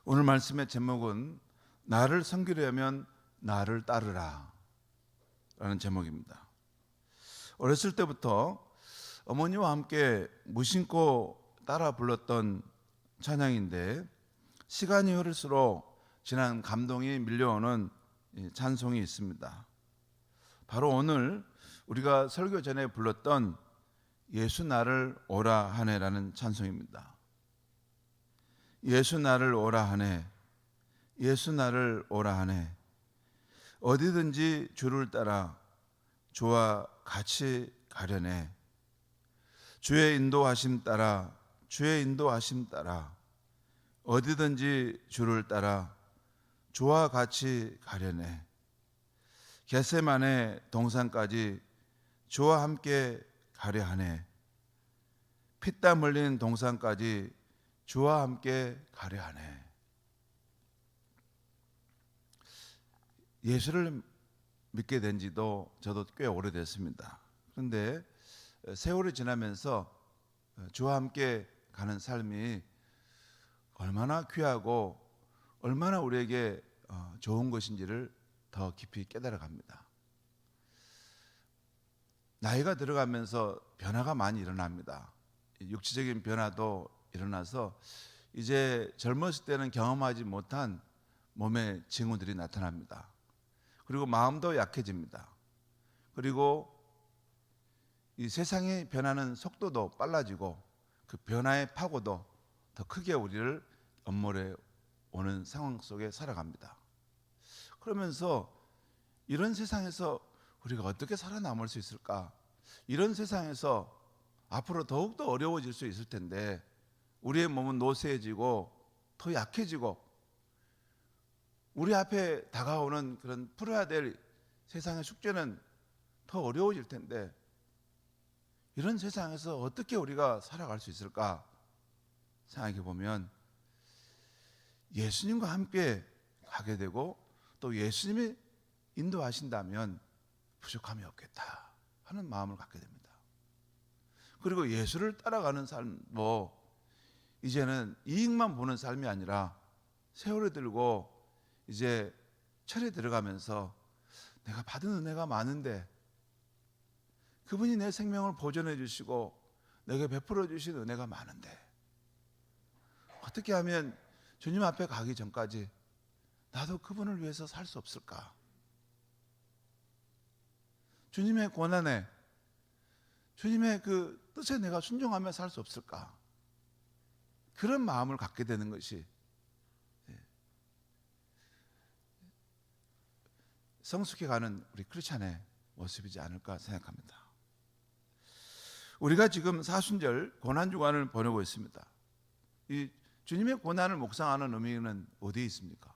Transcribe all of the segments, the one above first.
오늘 말씀의 제목은 나를 섬기려면 나를 따르라 라는 제목입니다. 어렸을 때부터 어머니와 함께 무심코 따라 불렀던 찬양인데 시간이 흐를수록 지난 감동이 밀려오는 찬송이 있습니다. 바로 오늘 우리가 설교 전에 불렀던 예수 나를 오라 하네라는 찬송입니다. 예수 나를 오라 하네, 예수 나를 오라 하네. 어디든지 주를 따라 주와 같이 가려네. 주의 인도하심 따라, 주의 인도하심 따라 어디든지 주를 따라 주와 같이 가려네. 겟세마네 동산까지 주와 함께 가려 하네. 피땀 흘린 동산까지 주와 함께 가려 하네. 예수를 믿게 된 지도 저도 꽤 오래됐습니다. 그런데 세월이 지나면서 주와 함께 가는 삶이 얼마나 귀하고 얼마나 우리에게 좋은 것인지를 더 깊이 깨달아갑니다. 나이가 들어가면서 변화가 많이 일어납니다. 육체적인 변화도 일어나서 이제 젊었을 때는 경험하지 못한 몸의 징후들이 나타납니다. 그리고 마음도 약해집니다. 그리고 이 세상의 변하는 속도도 빨라지고 그 변화의 파고도 더 크게 우리를 엄몰해 오는 상황 속에 살아갑니다. 그러면서 이런 세상에서 우리가 어떻게 살아남을 수 있을까? 이런 세상에서 앞으로 더욱더 어려워질 수 있을 텐데 우리의 몸은 노쇠해지고 더 약해지고 우리 앞에 다가오는 그런 풀어야 될 세상의 숙제는 더 어려워질 텐데 이런 세상에서 어떻게 우리가 살아갈 수 있을까 생각해 보면 예수님과 함께 가게 되고 또 예수님이 인도하신다면 부족함이 없겠다 하는 마음을 갖게 됩니다. 그리고 예수를 따라가는 삶도 이제는 이익만 보는 삶이 아니라 세월이 들고 이제 철에 들어가면서 내가 받은 은혜가 많은데 그분이 내 생명을 보존해 주시고 내게 베풀어 주신 은혜가 많은데 어떻게 하면 주님 앞에 가기 전까지 나도 그분을 위해서 살 수 없을까? 주님의 고난에 주님의 그 뜻에 내가 순종하며 살 수 없을까? 그런 마음을 갖게 되는 것이 성숙해가는 우리 크리스찬의 모습이지 않을까 생각합니다. 우리가 지금 사순절 고난주간을 보내고 있습니다. 이 주님의 고난을 묵상하는 의미는 어디에 있습니까?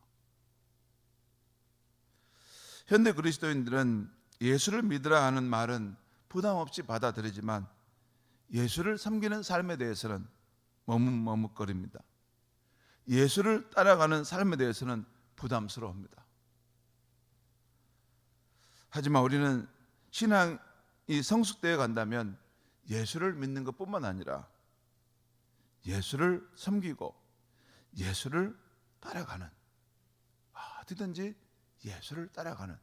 현대 그리스도인들은 예수를 믿으라 하는 말은 부담 없이 받아들이지만 예수를 섬기는 삶에 대해서는 머뭇머뭇거립니다. 예수를 따라가는 삶에 대해서는 부담스러워합니다. 하지만 우리는 신앙이 성숙되어 간다면 예수를 믿는 것뿐만 아니라 예수를 섬기고 예수를 따라가는 어디든지 예수를 따라가는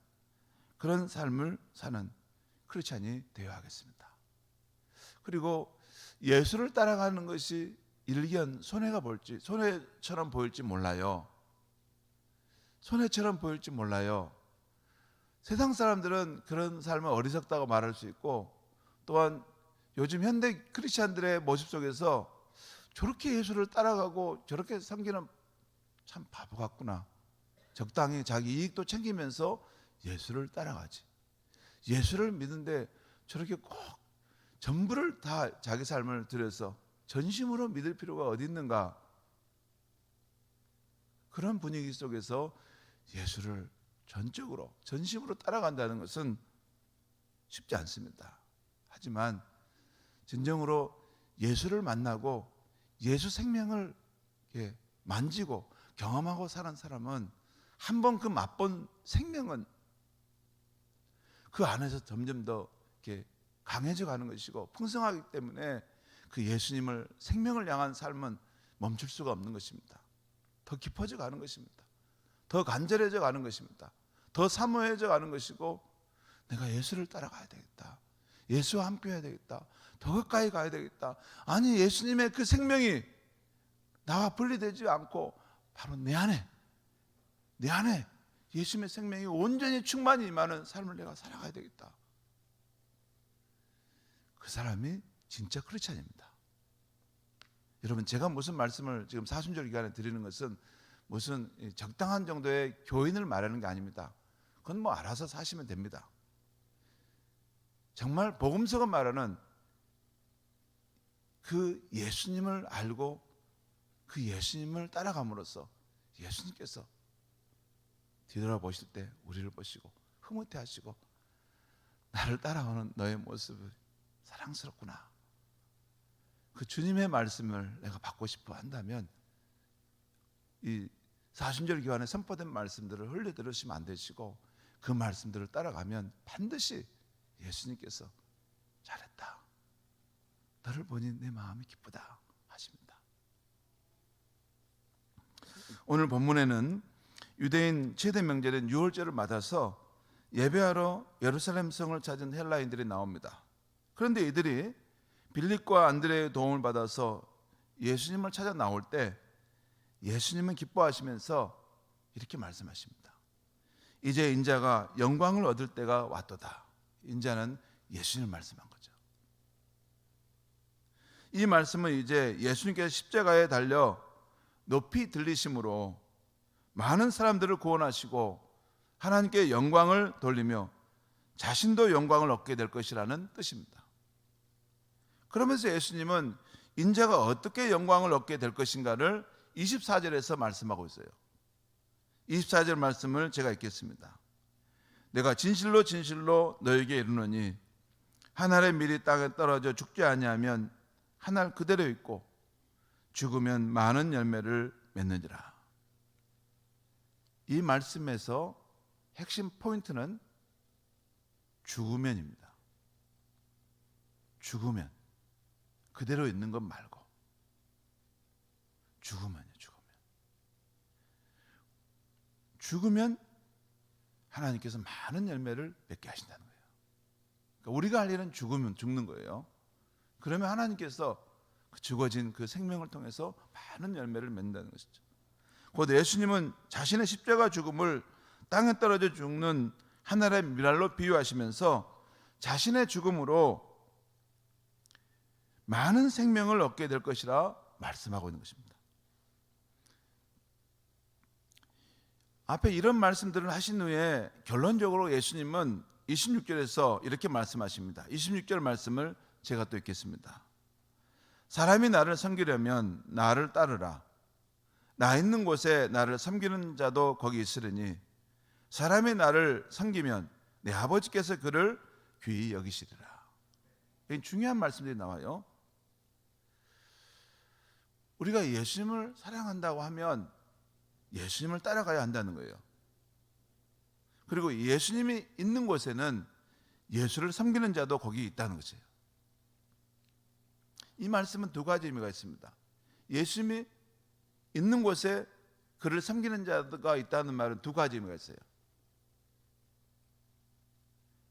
그런 삶을 사는 크리스찬이 되어야 하겠습니다. 그리고 예수를 따라가는 것이 일견 손해처럼 보일지 몰라요. 손해처럼 보일지 몰라요. 세상 사람들은 그런 삶을 어리석다고 말할 수 있고 또한 요즘 현대 크리스찬들의 모습 속에서 저렇게 예수를 따라가고 저렇게 섬기는 참 바보 같구나. 적당히 자기 이익도 챙기면서 예수를 따라가지. 예수를 믿는데 저렇게 꼭 전부를 다 자기 삶을 들여서 전심으로 믿을 필요가 어디 있는가? 그런 분위기 속에서 예수를 전적으로 전심으로 따라간다는 것은 쉽지 않습니다. 하지만 진정으로 예수를 만나고 예수 생명을 만지고 경험하고 사는 사람은 한 번 그 맛본 생명은 그 안에서 점점 더 이렇게 강해져 가는 것이고 풍성하기 때문에 그 예수님을 생명을 향한 삶은 멈출 수가 없는 것입니다. 더 깊어져 가는 것입니다. 더 간절해져 가는 것입니다. 더 사모해져 가는 것이고, 내가 예수를 따라가야 되겠다. 예수와 함께 해야 되겠다. 더 가까이 가야 되겠다. 아니, 예수님의 그 생명이 나와 분리되지 않고 바로 내 안에 예수님의 생명이 온전히 충만히 임하는 삶을 내가 살아가야 되겠다. 그 사람이 진짜 크리스찬입니다. 여러분, 제가 무슨 말씀을 지금 사순절 기간에 드리는 것은 무슨 적당한 정도의 교인을 말하는 게 아닙니다. 그건 뭐 알아서 사시면 됩니다. 정말 복음서가 말하는 그 예수님을 알고 그 예수님을 따라감으로써 예수님께서 뒤돌아보실 때 우리를 보시고 흐뭇해 하시고, 나를 따라오는 너의 모습이 사랑스럽구나, 그 주님의 말씀을 내가 받고 싶어 한다면 이 사순절 기간에 선포된 말씀들을 흘려 들으시면 안 되시고, 그 말씀들을 따라가면 반드시 예수님께서 잘했다, 너를 보니 내 마음이 기쁘다 하십니다. 오늘 본문에는 유대인 최대 명절인 유월절을 맞아서 예배하러 예루살렘 성을 찾은 헬라인들이 나옵니다. 그런데 이들이 빌립과 안드레의 도움을 받아서 예수님을 찾아 나올 때 예수님은 기뻐하시면서 이렇게 말씀하십니다. 이제 인자가 영광을 얻을 때가 왔도다. 인자는 예수님을 말씀한 거죠. 이 말씀은 이제 예수님께서 십자가에 달려 높이 들리심으로 많은 사람들을 구원하시고 하나님께 영광을 돌리며 자신도 영광을 얻게 될 것이라는 뜻입니다. 그러면서 예수님은 인자가 어떻게 영광을 얻게 될 것인가를 24절에서 말씀하고 있어요. 24절 말씀을 제가 읽겠습니다. 내가 진실로 진실로 너에게 이르노니 한 알의 밀이 땅에 떨어져 죽지 아니하면 한 알 그대로 있고 죽으면 많은 열매를 맺느니라. 이 말씀에서 핵심 포인트는 죽으면입니다. 죽으면, 그대로 있는 것 말고 죽으면요. 죽으면 하나님께서 많은 열매를 맺게 하신다는 거예요. 그러니까 우리가 할 일은 죽으면 죽는 거예요. 그러면 하나님께서 죽어진 그 생명을 통해서 많은 열매를 맺는다는 것이죠. 곧 예수님은 자신의 십자가 죽음을 땅에 떨어져 죽는 하늘의 밀알로 비유하시면서 자신의 죽음으로 많은 생명을 얻게 될 것이라 말씀하고 있는 것입니다. 앞에 이런 말씀들을 하신 후에 결론적으로 예수님은 26절에서 이렇게 말씀하십니다. 26절 말씀을 제가 또 읽겠습니다. 사람이 나를 섬기려면 나를 따르라. 나 있는 곳에 나를 섬기는 자도 거기 있으리니 사람이 나를 섬기면 내 아버지께서 그를 귀히 여기시리라. 이 중요한 말씀들이 나와요. 우리가 예수님을 사랑한다고 하면 예수님을 따라가야 한다는 거예요. 그리고 예수님이 있는 곳에는 예수를 섬기는 자도 거기 있다는 것이에요. 이 말씀은 두 가지 의미가 있습니다. 예수님이 있는 곳에 그를 섬기는 자가 있다는 말은 두 가지 의미가 있어요.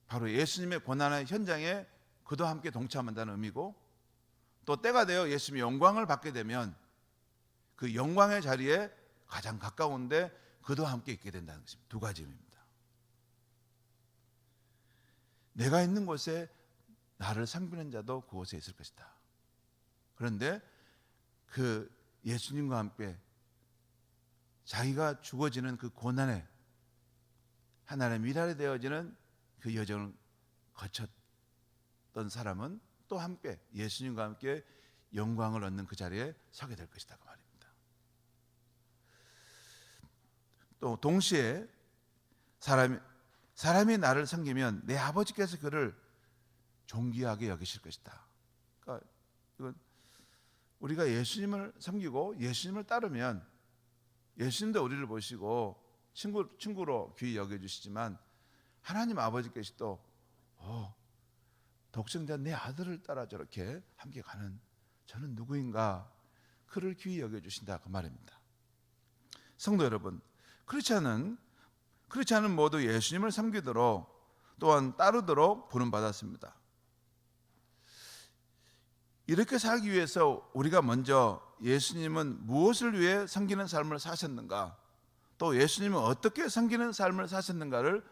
바로 예수님의 고난의 현장에 그도 함께 동참한다는 의미고, 또 때가 되어 예수님이 영광을 받게 되면 그 영광의 자리에 가장 가까운데 그도 함께 있게 된다는 것입니다. 두 가지 의미입니다. 내가 있는 곳에 나를 섬기는 자도 그곳에 있을 것이다. 그런데 그 예수님과 함께 자기가 죽어지는 그 고난에 하나님의 미랄이 되어지는 그 여정을 거쳤던 사람은 또 함께 예수님과 함께 영광을 얻는 그 자리에 서게 될 것이다, 그 말입니다. 또 동시에 사람이 나를 섬기면 내 아버지께서 그를 존귀하게 여기실 것이다. 그러니까 이건 우리가 예수님을 섬기고 예수님을 따르면 예수님도 우리를 보시고 친구로 귀히 여겨주시지만 하나님 아버지께서 또 독생자 내 아들을 따라 저렇게 함께 가는 저는 누구인가, 그를 귀히 여겨주신다, 그 말입니다. 성도 여러분, 그렇지 않은 모두 예수님을 섬기도록 또한 따르도록 부름받았습니다. 이렇게 살기 위해서 우리가 먼저 예수님은 무엇을 위해 섬기는 삶을 사셨는가, 또 예수님은 어떻게 섬기는 삶을 사셨는가를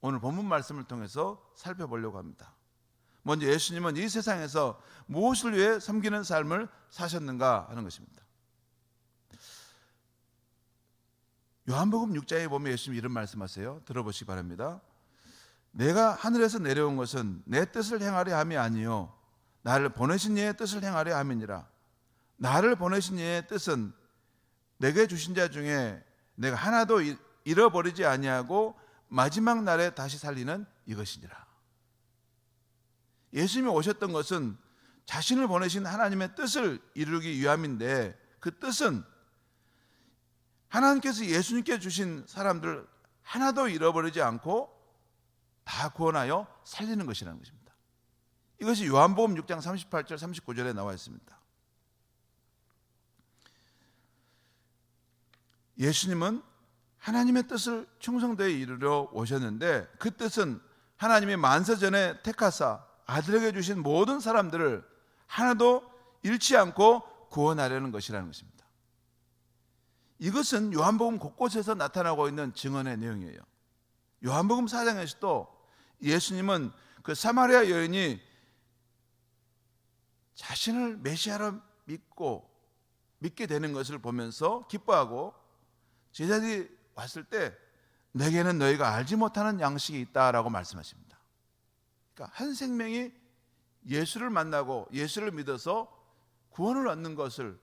오늘 본문 말씀을 통해서 살펴보려고 합니다. 먼저 예수님은 이 세상에서 무엇을 위해 섬기는 삶을 사셨는가 하는 것입니다. 요한복음 6장에 보면 예수님이 이런 말씀하세요. 들어보시기 바랍니다. 내가 하늘에서 내려온 것은 내 뜻을 행하려 함이 아니요 나를 보내신 이의 뜻을 행하려 함이니라. 나를 보내신 이의 뜻은 내게 주신 자 중에 내가 하나도 잃어버리지 아니하고 마지막 날에 다시 살리는 이것이니라. 예수님이 오셨던 것은 자신을 보내신 하나님의 뜻을 이루기 위함인데, 그 뜻은 하나님께서 예수님께 주신 사람들 하나도 잃어버리지 않고 다 구원하여 살리는 것이라는 것입니다. 이것이 요한복음 6장 38절 39절에 나와 있습니다. 예수님은 하나님의 뜻을 충성되이 이루려 오셨는데, 그 뜻은 하나님이 만세전에 택하사 아들에게 주신 모든 사람들을 하나도 잃지 않고 구원하려는 것이라는 것입니다. 이것은 요한복음 곳곳에서 나타나고 있는 증언의 내용이에요. 요한복음 4장에서도 예수님은 그 사마리아 여인이 자신을 메시아로 믿게 되는 것을 보면서 기뻐하고, 제자들이 왔을 때 내게는 너희가 알지 못하는 양식이 있다라고 말씀하십니다. 그러니까 한 생명이 예수를 만나고 예수를 믿어서 구원을 얻는 것을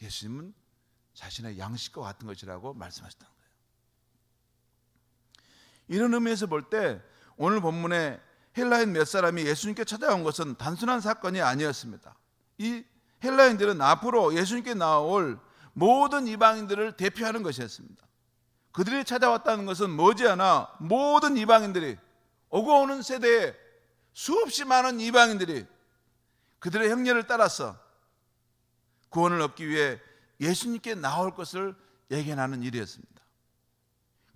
예수님은 자신의 양식과 같은 것이라고 말씀하셨다는 거예요. 이런 의미에서 볼 때 오늘 본문에 헬라인 몇 사람이 예수님께 찾아온 것은 단순한 사건이 아니었습니다. 이 헬라인들은 앞으로 예수님께 나올 모든 이방인들을 대표하는 것이었습니다. 그들이 찾아왔다는 것은 머지않아 모든 이방인들이, 오고 오는 세대에 수없이 많은 이방인들이 그들의 형례를 따라서 구원을 얻기 위해 예수님께 나올 것을 예견하는 일이었습니다.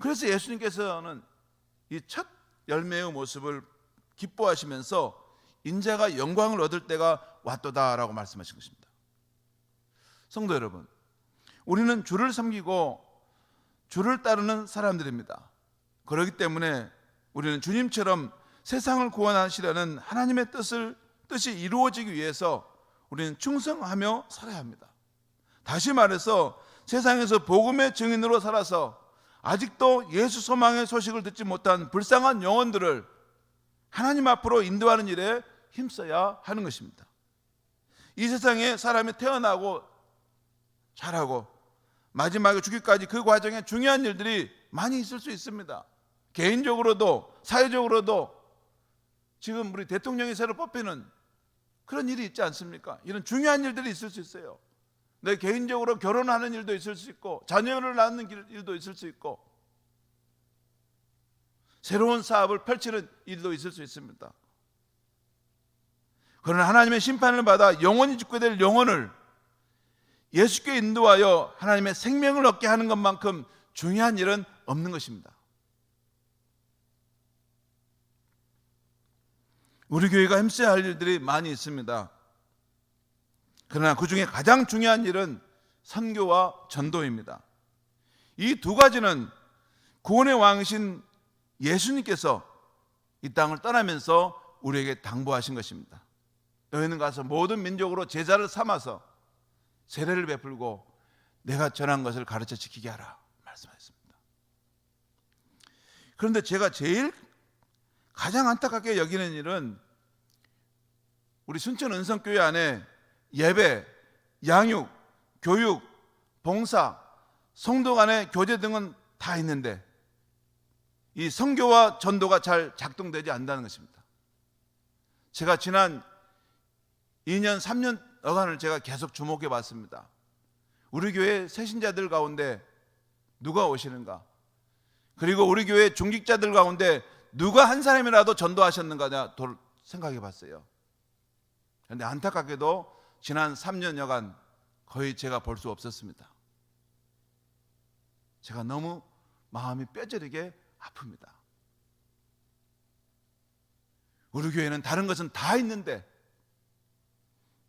그래서 예수님께서는 이 첫 열매의 모습을 기뻐하시면서 인자가 영광을 얻을 때가 왔도다라고 말씀하신 것입니다. 성도 여러분, 우리는 주를 섬기고 주를 따르는 사람들입니다. 그렇기 때문에 우리는 주님처럼 세상을 구원하시려는 하나님의 뜻이 이루어지기 위해서 우리는 충성하며 살아야 합니다. 다시 말해서 세상에서 복음의 증인으로 살아서 아직도 예수 소망의 소식을 듣지 못한 불쌍한 영혼들을 하나님 앞으로 인도하는 일에 힘써야 하는 것입니다. 이 세상에 사람이 태어나고 자라고 마지막에 죽기까지 그 과정에 중요한 일들이 많이 있을 수 있습니다. 개인적으로도 사회적으로도 지금 우리 대통령이 새로 뽑히는 그런 일이 있지 않습니까? 이런 중요한 일들이 있을 수 있어요. 내 개인적으로 결혼하는 일도 있을 수 있고, 자녀를 낳는 일도 있을 수 있고, 새로운 사업을 펼치는 일도 있을 수 있습니다. 그러나 하나님의 심판을 받아 영원히 죽게 될 영혼을 예수께 인도하여 하나님의 생명을 얻게 하는 것만큼 중요한 일은 없는 것입니다. 우리 교회가 힘써야 할 일들이 많이 있습니다. 그러나 그 중에 가장 중요한 일은 선교와 전도입니다. 이 두 가지는 구원의 왕이신 예수님께서 이 땅을 떠나면서 우리에게 당부하신 것입니다. 너희는 가서 모든 민족으로 제자를 삼아서 세례를 베풀고 내가 전한 것을 가르쳐 지키게 하라 말씀하셨습니다. 그런데 제가 제일 가장 안타깝게 여기는 일은 우리 순천 은성교회 안에 예배, 양육, 교육, 봉사, 성도 간의 교제 등은 다 있는데 이 선교와 전도가 잘 작동되지 않는다는 것입니다. 제가 지난 2년, 3년여간을 제가 계속 주목해 봤습니다. 우리 교회 새신자들 가운데 누가 오시는가? 그리고 우리 교회 중직자들 가운데 누가 한 사람이라도 전도하셨는가 내가 생각해 봤어요. 그런데 안타깝게도 지난 3년여간 거의 제가 볼 수 없었습니다. 제가 너무 마음이 뼈저리게 아픕니다. 우리 교회는 다른 것은 다 있는데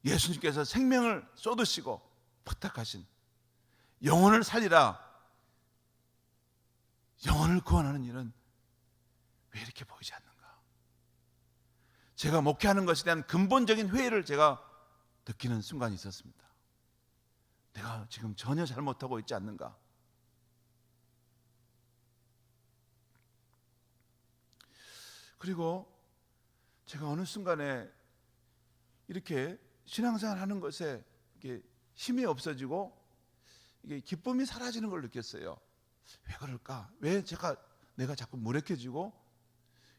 예수님께서 생명을 쏟으시고 부탁하신 영혼을 살리라, 영혼을 구원하는 일은 왜 이렇게 보이지 않는가? 제가 목회하는 것에 대한 근본적인 회의를 제가 느끼는 순간이 있었습니다. 내가 지금 전혀 잘못하고 있지 않는가? 그리고 제가 어느 순간에 이렇게 신앙생활 하는 것에 이게 힘이 없어지고 이게 기쁨이 사라지는 걸 느꼈어요. 왜 그럴까? 왜 내가 자꾸 무력해지고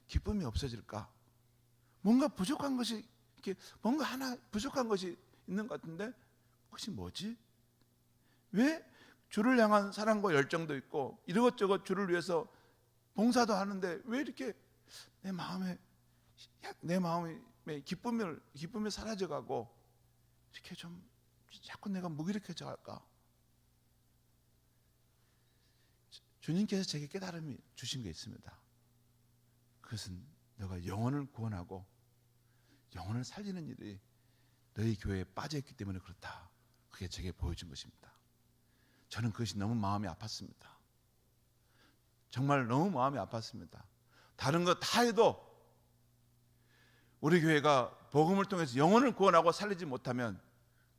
기쁨이 없어질까? 뭔가 부족한 것이, 이렇게 뭔가 하나 부족한 것이 있는 것 같은데 그것이 뭐지? 왜 주를 향한 사랑과 열정도 있고 이것저것 주를 위해서 봉사도 하는데 왜 이렇게 내 마음에 기쁨이 사라져가고 이렇게 좀 자꾸 내가 무기력해져 갈까? 주님께서 제게 깨달음이 주신 게 있습니다. 그것은 너가 영혼을 구원하고 영혼을 살리는 일이 너희 교회에 빠져있기 때문에 그렇다. 그게 제게 보여준 것입니다. 저는 그것이 너무 마음이 아팠습니다. 정말 너무 마음이 아팠습니다. 다른 거 다 해도 우리 교회가 복음을 통해서 영혼을 구원하고 살리지 못하면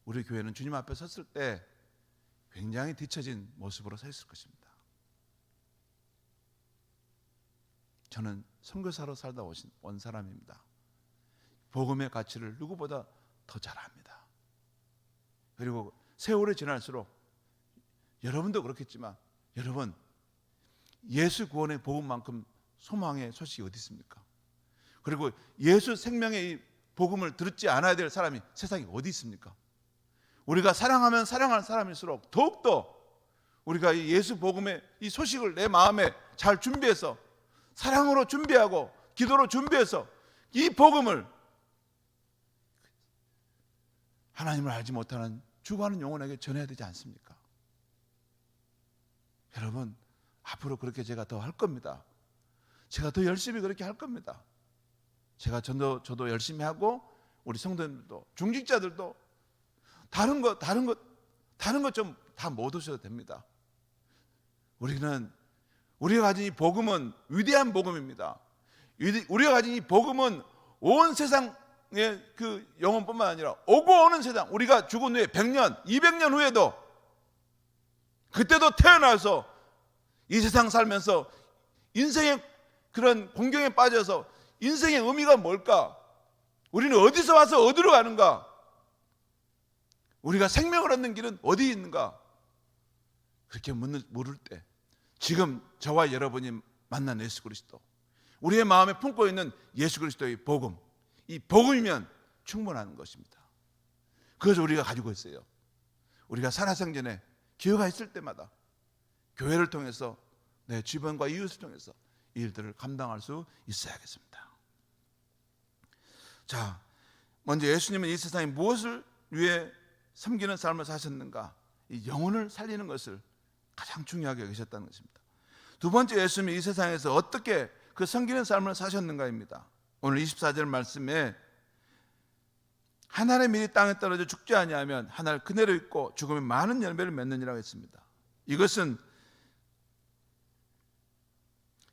우리 교회는 주님 앞에 섰을 때 굉장히 뒤처진 모습으로 서 있을 것입니다. 저는 선교사로 살다 온 사람입니다. 복음의 가치를 누구보다 더 잘 압니다. 그리고 세월이 지날수록 여러분도 그렇겠지만 여러분, 예수 구원의 복음만큼 소망의 소식이 어디 있습니까? 그리고 예수 생명의 이 복음을 듣지 않아야 될 사람이 세상에 어디 있습니까? 우리가 사랑하면 사랑하는 사람일수록 더욱더 우리가 이 예수 복음의 이 소식을 내 마음에 잘 준비해서 사랑으로 준비하고 기도로 준비해서 이 복음을 하나님을 알지 못하는 죽어가는 영혼에게 전해야 되지 않습니까? 여러분, 앞으로 그렇게 제가 더 할 겁니다. 제가 더 열심히 그렇게 할 겁니다. 저도 열심히 하고 우리 성도님들도 중직자들도 다른 것 좀 다 못 오셔도 됩니다. 우리가 가진 이 복음은 위대한 복음입니다. 우리가 가진 이 복음은 온 세상의 그 영혼뿐만 아니라 오고 오는 세상, 우리가 죽은 후에 100년, 200년 후에도 그때도 태어나서 이 세상 살면서 인생의 그런 공경에 빠져서 인생의 의미가 뭘까? 우리는 어디서 와서 어디로 가는가? 우리가 생명을 얻는 길은 어디에 있는가? 그렇게 물을 때 지금 저와 여러분이 만난 예수 그리스도, 우리의 마음에 품고 있는 예수 그리스도의 복음, 이 복음이면 충분한 것입니다. 그것을 우리가 가지고 있어요. 우리가 살아생전에 기회가 있을 때마다 교회를 통해서 내 주변과 이웃을 통해서 이 일들을 감당할 수 있어야겠습니다. 자, 먼저 예수님은 이 세상에 무엇을 위해 섬기는 삶을 사셨는가? 이 영혼을 살리는 것을 가장 중요하게 여기셨다는 것입니다. 두 번째, 예수님이 이 세상에서 어떻게 그 섬기는 삶을 사셨는가입니다. 오늘 24절 말씀에 한 알의 밀이 땅에 떨어져 죽지 아니하면 한 알 그대로 있고 죽으면 많은 열매를 맺느니라고 했습니다. 이것은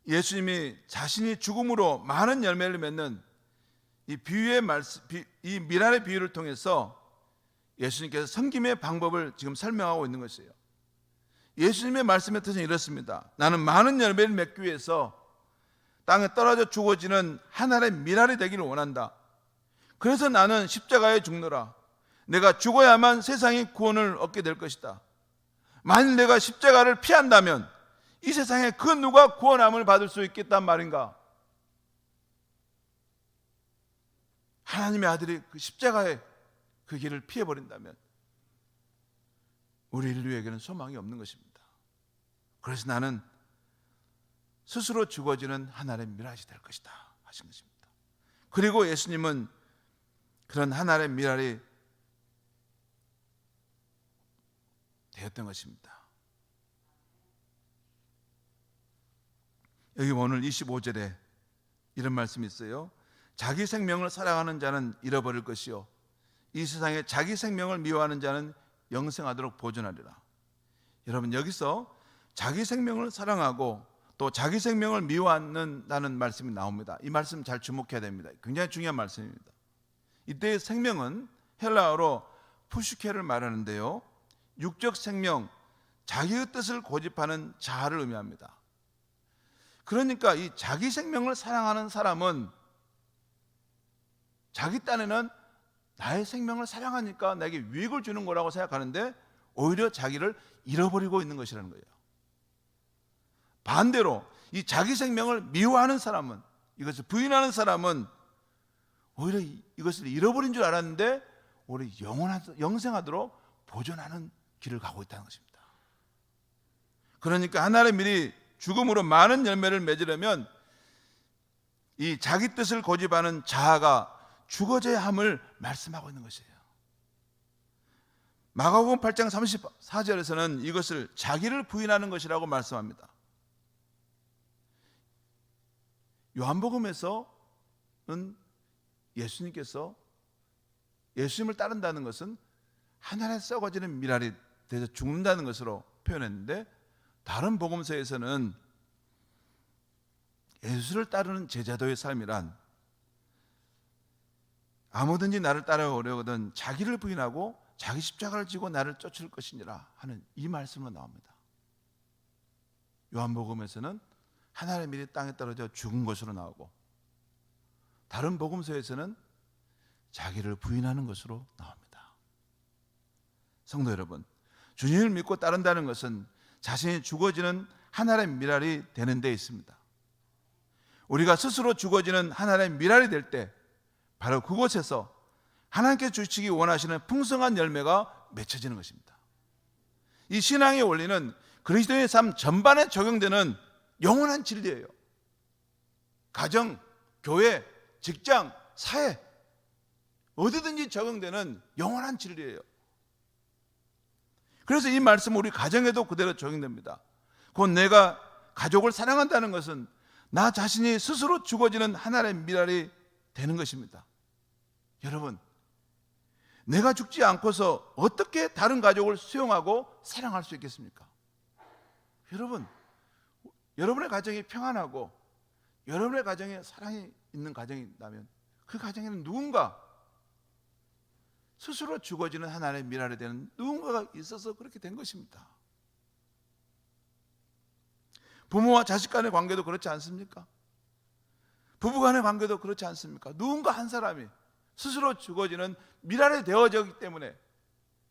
예수님이 자신이 죽음으로 많은 열매를 맺는 이 비유의 말씀, 이 밀알의 비유를 통해서 예수님께서 섬김의 방법을 지금 설명하고 있는 것이에요. 예수님의 말씀의 뜻은 이렇습니다. 나는 많은 열매를 맺기 위해서 땅에 떨어져 죽어지는 한 알의 밀알이 되기를 원한다. 그래서 나는 십자가에 죽노라. 내가 죽어야만 세상이 구원을 얻게 될 것이다. 만일 내가 십자가를 피한다면 이 세상에 그 누가 구원함을 받을 수 있겠단 말인가? 하나님의 아들이 그 십자가의 그 길을 피해버린다면 우리 인류에게는 소망이 없는 것입니다. 그래서 나는 스스로 죽어지는 하나의 밀알이 될 것이다 하신 것입니다. 그리고 예수님은 그런 하나의 밀알이 되었던 것입니다. 여기 오늘 25절에 이런 말씀이 있어요. 자기 생명을 사랑하는 자는 잃어버릴 것이요 이 세상에 자기 생명을 미워하는 자는 영생하도록 보존하리라. 여러분, 여기서 자기 생명을 사랑하고 또 자기 생명을 미워한다는 말씀이 나옵니다. 이 말씀 잘 주목해야 됩니다. 굉장히 중요한 말씀입니다. 이때의 생명은 헬라어로 푸슈케를 말하는데요, 육적 생명, 자기의 뜻을 고집하는 자아를 의미합니다. 그러니까 이 자기 생명을 사랑하는 사람은 자기 딴에는 나의 생명을 사랑하니까 나에게 유익을 주는 거라고 생각하는데 오히려 자기를 잃어버리고 있는 것이라는 거예요. 반대로 이 자기 생명을 미워하는 사람은, 이것을 부인하는 사람은 오히려 이것을 잃어버린 줄 알았는데 오히려 영생하도록 보존하는 길을 가고 있다는 것입니다. 그러니까 하나님의 미리 죽음으로 많은 열매를 맺으려면 이 자기 뜻을 고집하는 자아가 죽어져야 함을 말씀하고 있는 것이에요. 마가복음 8장 34절에서는 이것을 자기를 부인하는 것이라고 말씀합니다. 요한복음에서는 예수님께서 예수님을 따른다는 것은 하늘에 썩어지는 미랄이 돼서 죽는다는 것으로 표현했는데, 다른 복음서에서는 예수를 따르는 제자도의 삶이란 아무든지 나를 따라오려거든 자기를 부인하고 자기 십자가를 지고 나를 쫓을 것이니라 하는 이 말씀으로 나옵니다. 요한복음에서는 하나님의 미리 땅에 떨어져 죽은 것으로 나오고, 다른 복음서에서는 자기를 부인하는 것으로 나옵니다. 성도 여러분, 주님을 믿고 따른다는 것은 자신이 죽어지는 하나님의 미랄이 되는 데 있습니다. 우리가 스스로 죽어지는 하나님의 미랄이 될 때 바로 그곳에서 하나님께 주시기 원하시는 풍성한 열매가 맺혀지는 것입니다. 이 신앙의 원리는 그리스도인의 삶 전반에 적용되는 영원한 진리예요. 가정, 교회, 직장, 사회, 어디든지 적용되는 영원한 진리예요. 그래서 이 말씀은 우리 가정에도 그대로 적용됩니다. 곧 내가 가족을 사랑한다는 것은 나 자신이 스스로 죽어지는 하나님의 미랄이 되는 것입니다. 여러분, 내가 죽지 않고서 어떻게 다른 가족을 수용하고 사랑할 수 있겠습니까? 여러분, 여러분의 가정이 평안하고 여러분의 가정에 사랑이 있는 가정이 있다면 그 가정에는 누군가 스스로 죽어지는 하나님의 미랄이 되는 누군가가 있어서 그렇게 된 것입니다. 부모와 자식 간의 관계도 그렇지 않습니까? 부부 간의 관계도 그렇지 않습니까? 누군가 한 사람이 스스로 죽어지는 미랄이 되어졌기 때문에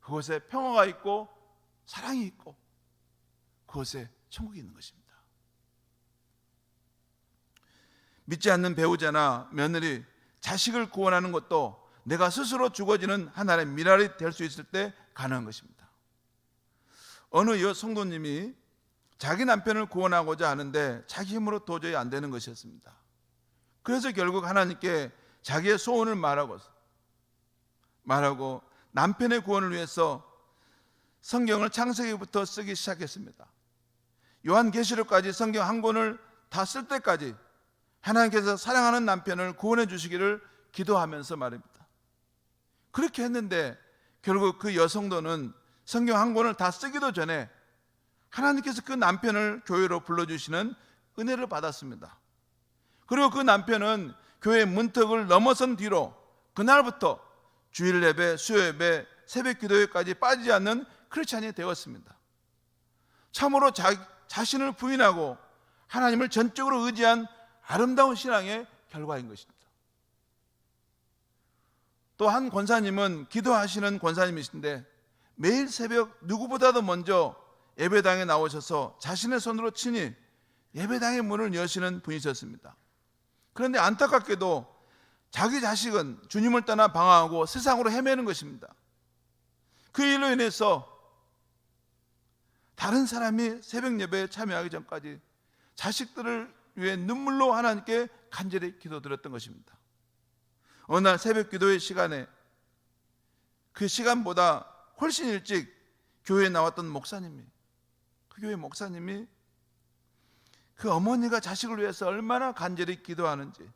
그곳에 평화가 있고 사랑이 있고 그곳에 천국이 있는 것입니다. 믿지 않는 배우자나 며느리, 자식을 구원하는 것도 내가 스스로 죽어지는 하나의 미랄이 될 수 있을 때 가능한 것입니다. 어느 성도님이 자기 남편을 구원하고자 하는데 자기 힘으로 도저히 안 되는 것이었습니다. 그래서 결국 하나님께 자기의 소원을 말하고 남편의 구원을 위해서 성경을 창세기부터 쓰기 시작했습니다. 요한계시록까지 성경 한 권을 다 쓸 때까지 하나님께서 사랑하는 남편을 구원해 주시기를 기도하면서 말입니다. 그렇게 했는데 결국 그 여성도는 성경 한 권을 다 쓰기도 전에 하나님께서 그 남편을 교회로 불러주시는 은혜를 받았습니다. 그리고 그 남편은 교회 문턱을 넘어선 뒤로 그날부터 주일 예배, 수요 예배, 새벽 기도회까지 빠지지 않는 크리스찬이 되었습니다. 참으로 자신을 부인하고 하나님을 전적으로 의지한 아름다운 신앙의 결과인 것입니다. 또 한 권사님은 기도하시는 권사님이신데 매일 새벽 누구보다도 먼저 예배당에 나오셔서 자신의 손으로 친히 예배당의 문을 여시는 분이셨습니다. 그런데 안타깝게도 자기 자식은 주님을 떠나 방황하고 세상으로 헤매는 것입니다. 그 일로 인해서 다른 사람이 새벽 예배에 참여하기 전까지 자식들을 위해 눈물로 하나님께 간절히 기도드렸던 것입니다. 어느 날 새벽 기도의 시간에 그 시간보다 훨씬 일찍 교회에 나왔던 목사님이, 그 교회 목사님이 그 어머니가 자식을 위해서 얼마나 간절히 기도하는지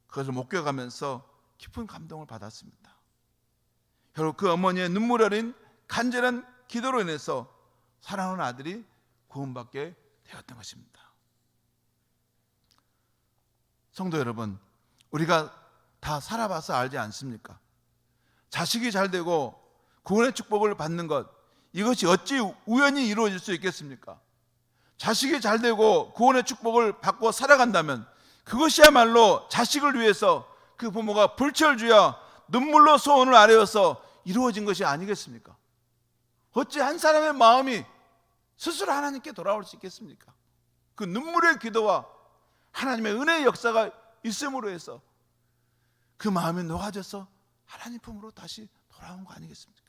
그것을 목격하면서 깊은 감동을 받았습니다. 결국 그 어머니의 눈물 어린 간절한 기도로 인해서 사랑하는 아들이 구원받게 되었던 것입니다. 성도 여러분, 우리가 다 살아봐서 알지 않습니까? 자식이 잘 되고 구원의 축복을 받는 것, 이것이 어찌 우연히 이루어질 수 있겠습니까? 자식이 잘 되고 구원의 축복을 받고 살아간다면 그것이야말로 자식을 위해서 그 부모가 불철주야 눈물로 소원을 아뢰어서 이루어진 것이 아니겠습니까? 어찌 한 사람의 마음이 스스로 하나님께 돌아올 수 있겠습니까? 그 눈물의 기도와 하나님의 은혜의 역사가 있음으로 해서 그 마음이 녹아져서 하나님 품으로 다시 돌아온 거 아니겠습니까?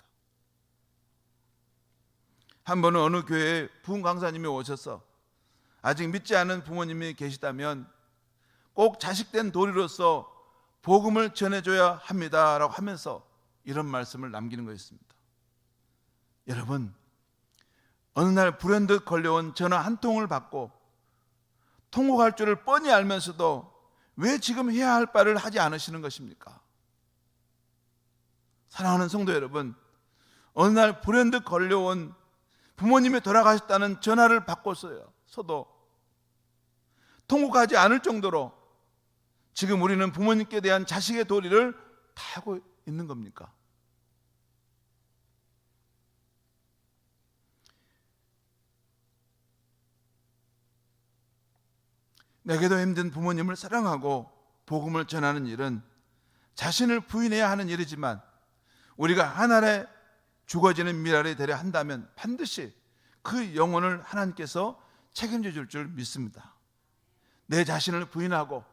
한 번은 어느 교회에 부흥 강사님이 오셔서 아직 믿지 않은 부모님이 계시다면 꼭 자식된 도리로서 복음을 전해줘야 합니다라고 하면서 이런 말씀을 남기는 것이었습니다. 여러분, 어느 날 불현듯 걸려온 전화 한 통을 받고 통곡할 줄을 뻔히 알면서도 왜 지금 해야 할 바를 하지 않으시는 것입니까? 사랑하는 성도 여러분, 어느 날 불현듯 걸려온 부모님이 돌아가셨다는 전화를 받고서도 통곡하지 않을 정도로 지금 우리는 부모님께 대한 자식의 도리를 다 하고 있는 겁니까? 내게도 힘든 부모님을 사랑하고 복음을 전하는 일은 자신을 부인해야 하는 일이지만 우리가 하늘에 죽어지는 미랄이 되려 한다면 반드시 그 영혼을 하나님께서 책임져 줄 줄 믿습니다. 내 자신을 부인하고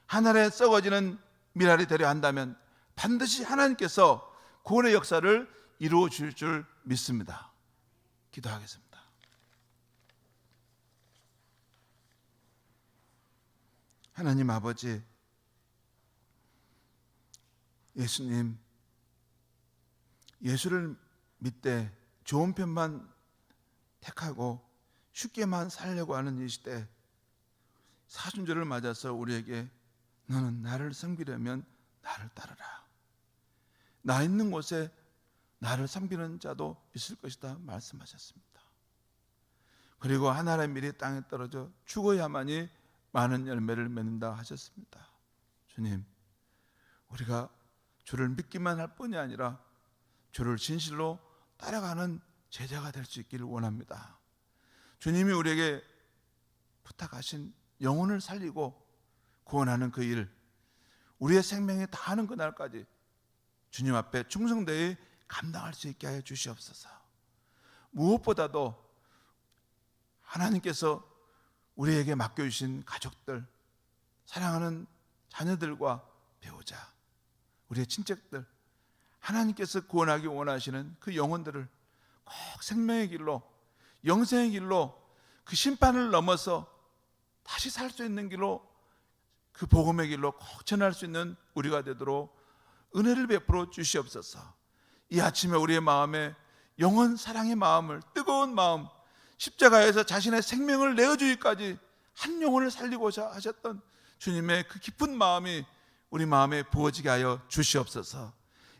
하늘에 썩어지는 미랄이 되려 한다면 반드시 하나님께서 구원의 역사를 이루어 줄 줄 믿습니다. 기도하겠습니다. 하나님 아버지, 예수님, 예수를 믿되 좋은 편만 택하고 쉽게만 살려고 하는 이 시대, 사순절을 맞아서 우리에게 너는 나를 섬기려면 나를 따르라, 나 있는 곳에 나를 섬기는 자도 있을 것이다 말씀하셨습니다. 그리고 하나님의 밀이 땅에 떨어져 죽어야만이 많은 열매를 맺는다 하셨습니다. 주님, 우리가 주를 믿기만 할 뿐이 아니라 주를 진실로 따라가는 제자가 될 수 있기를 원합니다. 주님이 우리에게 부탁하신 영혼을 살리고 구원하는 그 일, 우리의 생명이 다하는 그날까지 주님 앞에 충성되이 감당할 수 있게 하여 주시옵소서. 무엇보다도 하나님께서 우리에게 맡겨주신 가족들, 사랑하는 자녀들과 배우자, 우리의 친척들, 하나님께서 구원하기 원하시는 그 영혼들을 꼭 생명의 길로, 영생의 길로, 그 심판을 넘어서 다시 살 수 있는 길로, 그 복음의 길로 꼭 전할 수 있는 우리가 되도록 은혜를 베풀어 주시옵소서. 이 아침에 우리의 마음에 영원 사랑의 마음을, 뜨거운 마음, 십자가에서 자신의 생명을 내어주기까지 한 영혼을 살리고자 하셨던 주님의 그 깊은 마음이 우리 마음에 부어지게 하여 주시옵소서.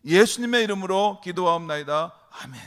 예수님의 이름으로 기도하옵나이다. 아멘.